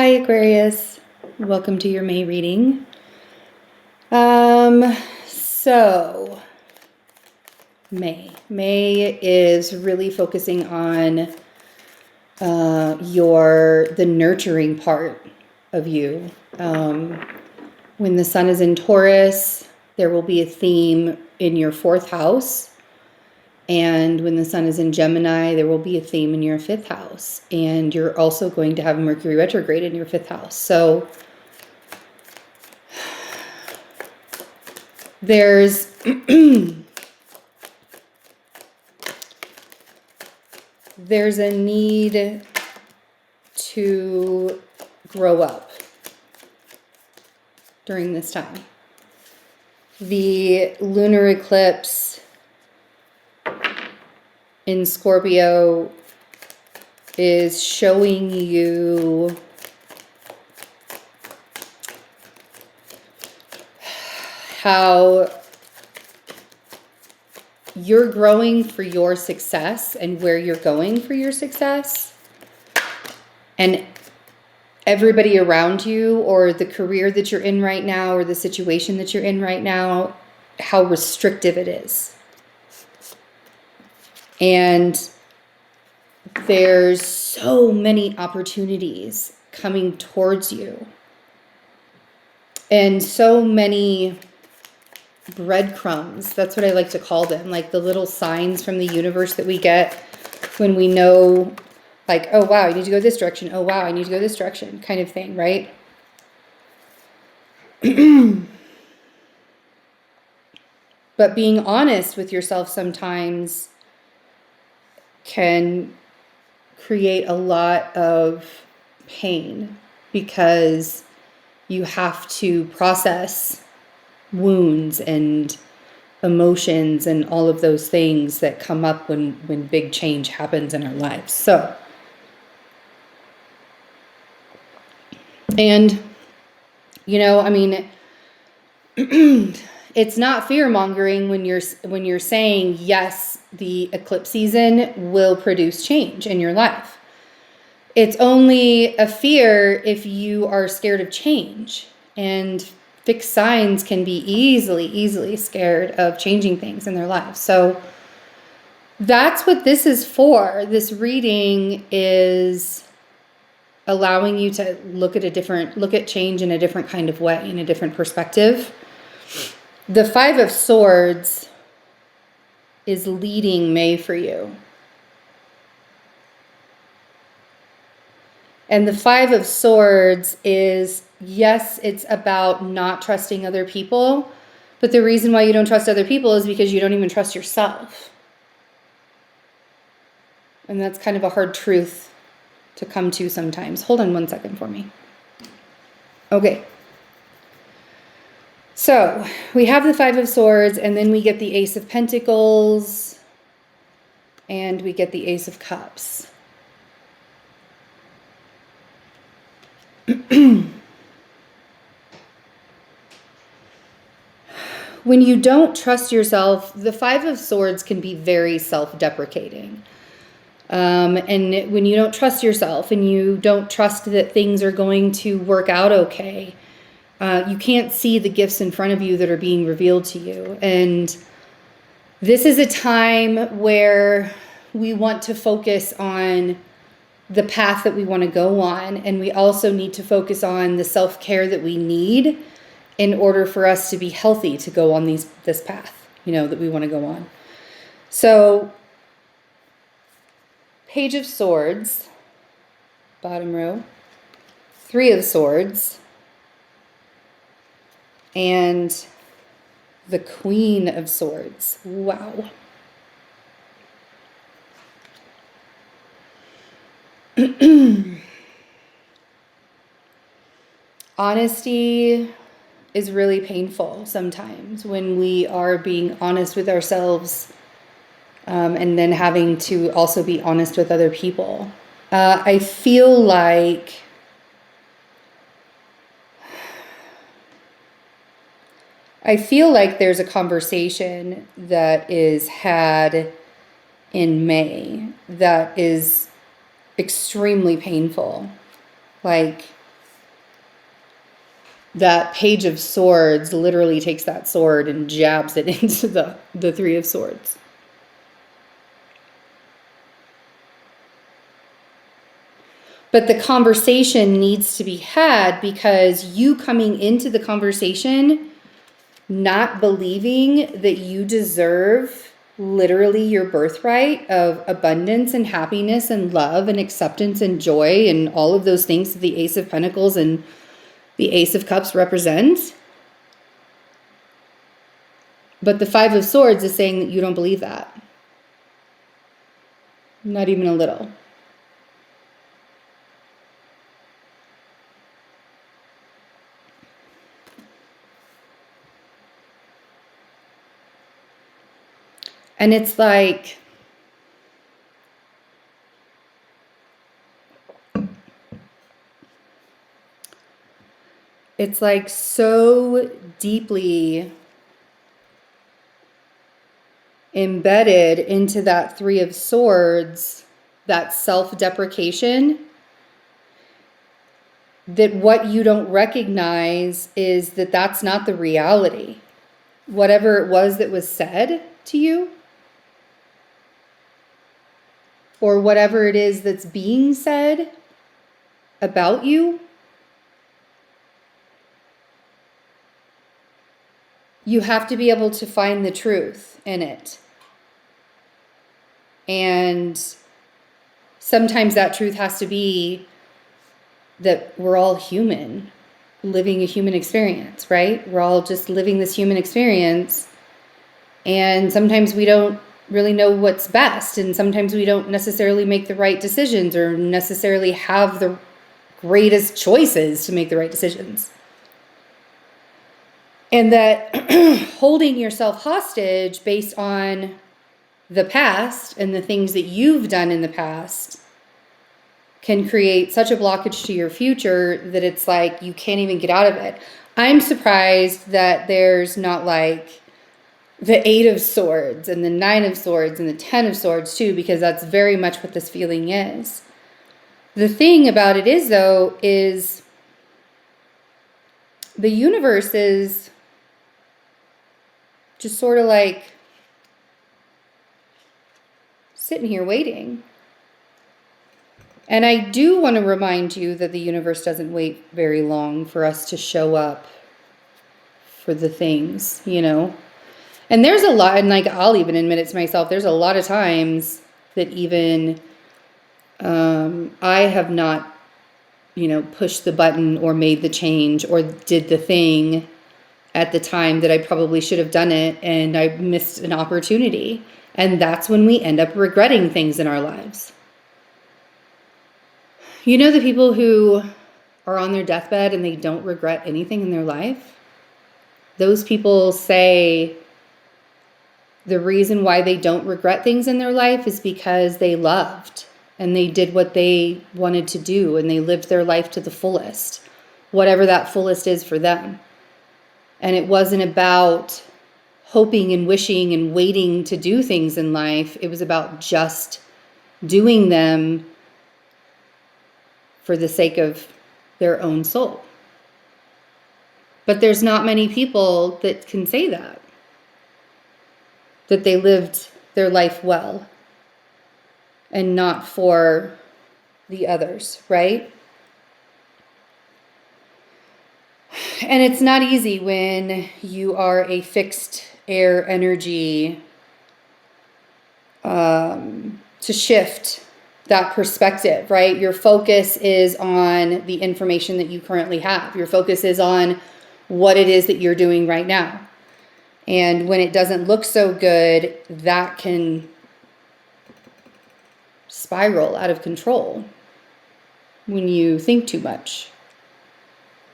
Hi Aquarius, welcome to your May reading. So May is really focusing on the nurturing part of you. When the sun is in Taurus, there will be a theme in your fourth house. And when the sun is in Gemini, there will be a theme in your fifth house. And you're also going to have Mercury retrograde in your fifth house. So there's there's a need to grow up during this time. The lunar eclipse in Scorpio is showing you how you're growing for your success and where you're going for your success. And everybody around you, or the career that you're in right now, or the situation that you're in right now, how restrictive it is. And there's so many opportunities coming towards you. And so many breadcrumbs, that's what I like to call them, like the little signs from the universe that we get when we know, like, oh wow, I need to go this direction, oh wow, I need to go this direction, kind of thing, right? But being honest with yourself sometimes can create a lot of pain, because you have to process wounds and emotions and all of those things that come up when big change happens in our lives. So, and I mean, it's not fear-mongering when you're saying yes, the eclipse season will produce change in your life. It's only a fear if you are scared of change, and fixed signs can be easily scared of changing things in their lives. So that's what this is for. This reading is allowing you to look at change in a different kind of way, in a different perspective. The Five of Swords is leading May for you. And the Five of Swords is, yes, it's about not trusting other people, but the reason why you don't trust other people is because you don't even trust yourself. And that's kind of a hard truth to come to sometimes. Hold on one second for me. Okay. So we have the Five of Swords, and then we get the Ace of Pentacles, and we get the Ace of Cups. When you don't trust yourself, the Five of Swords can be very self-deprecating. And when you don't trust yourself and you don't trust that things are going to work out okay, you can't see the gifts in front of you that are being revealed to you. And this is a time where we want to focus on the path that we want to go on. And we also need to focus on the self-care that we need in order for us to be healthy to go on this path, that we want to go on. So, Page of Swords, bottom row, Three of Swords, and the Queen of Swords. Wow. Honesty is really painful sometimes when we are being honest with ourselves, and then having to also be honest with other people. I feel like there's a conversation that is had in May that is extremely painful. Like, that Page of Swords literally takes that sword and jabs it into the Three of Swords. But the conversation needs to be had, because you coming into the conversation not believing that you deserve literally your birthright of abundance and happiness and love and acceptance and joy and all of those things that the Ace of Pentacles and the Ace of Cups represent. But the Five of Swords is saying that you don't believe that. Not even a little. And it's like, so deeply embedded into that Three of Swords, that self-deprecation, that what you don't recognize is that that's not the reality. Whatever it was that was said to you, or whatever it is that's being said about you, you have to be able to find the truth in it. And sometimes that truth has to be that we're all human, living a human experience, right? We're all just living this human experience. And sometimes we don't really know what's best. And sometimes we don't necessarily make the right decisions or necessarily have the greatest choices to make the right decisions. And that holding yourself hostage based on the past and the things that you've done in the past can create such a blockage to your future that it's like you can't even get out of it. I'm surprised that there's not like the Eight of Swords and the Nine of Swords and the Ten of Swords too, because that's very much what this feeling is. The thing about it is, though, is the universe is just sort of like sitting here waiting. And I do want to remind you that the universe doesn't wait very long for us to show up for the things, you know. And there's a lot, and like I'll even admit it to myself, there's a lot of times that even I have not, you know, pushed the button or made the change or did the thing at the time that I probably should have done it, and I missed an opportunity. And that's when we end up regretting things in our lives. You know, the people who are on their deathbed and they don't regret anything in their life? Those people say the reason why they don't regret things in their life is because they loved and they did what they wanted to do and they lived their life to the fullest, whatever that fullest is for them. And it wasn't about hoping and wishing and waiting to do things in life. It was about just doing them for the sake of their own soul. But there's not many people that can say that they lived their life well and not for the others, right? And it's not easy when you are a fixed air energy to shift that perspective, right? Your focus is on the information that you currently have. Your focus is on what it is that you're doing right now. And when it doesn't look so good, that can spiral out of control when you think too much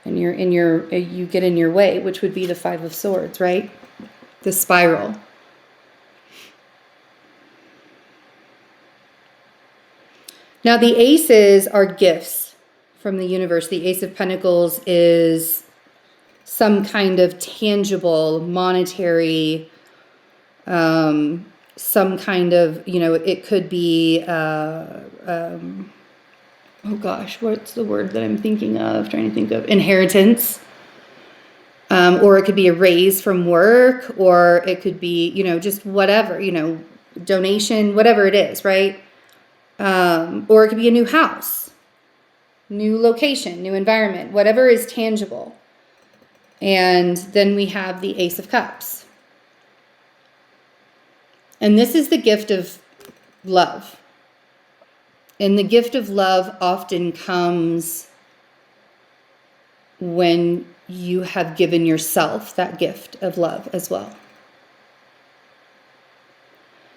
and you get in your way, which would be the Five of Swords, right? The spiral. Now, the aces are gifts from the universe. The Ace of Pentacles is some kind of tangible, monetary, some kind of, you know, it could be, oh gosh, what's the word that I'm thinking of? Trying to think of inheritance. Or it could be a raise from work, or it could be, just whatever, donation, whatever it is, right? Or it could be a new house, new location, new environment, whatever is tangible. And then we have the Ace of Cups. And this is the gift of love. And the gift of love often comes when you have given yourself that gift of love as well.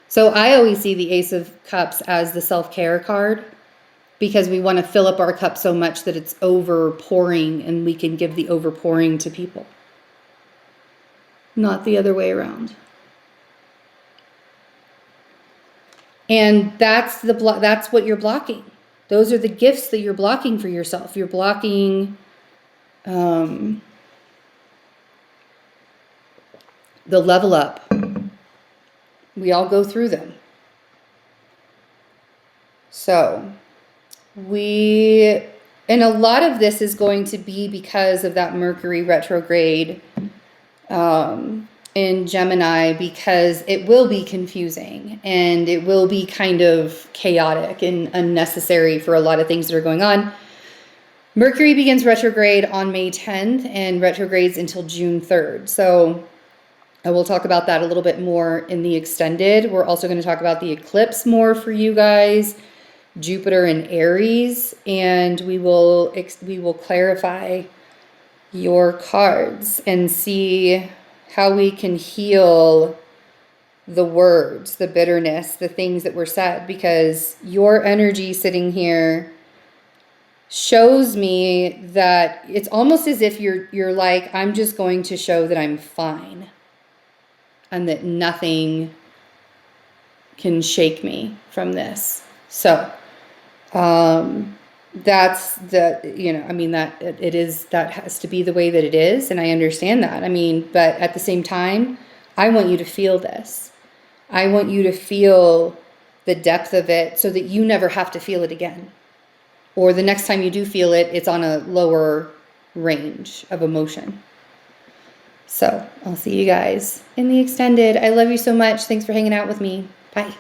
So I always see the Ace of Cups as the self-care card, because we want to fill up our cup so much that it's overpouring and we can give the overpouring to people. Not the other way around. And that's what you're blocking. Those are the gifts that you're blocking for yourself. You're blocking the level up. We all go through them. So and a lot of this is going to be because of that Mercury retrograde in Gemini, because it will be confusing and it will be kind of chaotic and unnecessary for a lot of things that are going on. Mercury begins retrograde on May 10th and retrogrades until June 3rd. So I will talk about that a little bit more in the extended. We're also going to talk about the eclipse more for you guys, Jupiter and Aries, and we will clarify your cards and see how we can heal the words, the bitterness, the things that were said, because your energy sitting here shows me that it's almost as if you're like, I'm just going to show that I'm fine and that nothing can shake me from this. So that's that has to be the way that it is. And I understand that. But at the same time, I want you to feel this. I want you to feel the depth of it so that you never have to feel it again. Or the next time you do feel it, it's on a lower range of emotion. So I'll see you guys in the extended. I love you so much. Thanks for hanging out with me. Bye.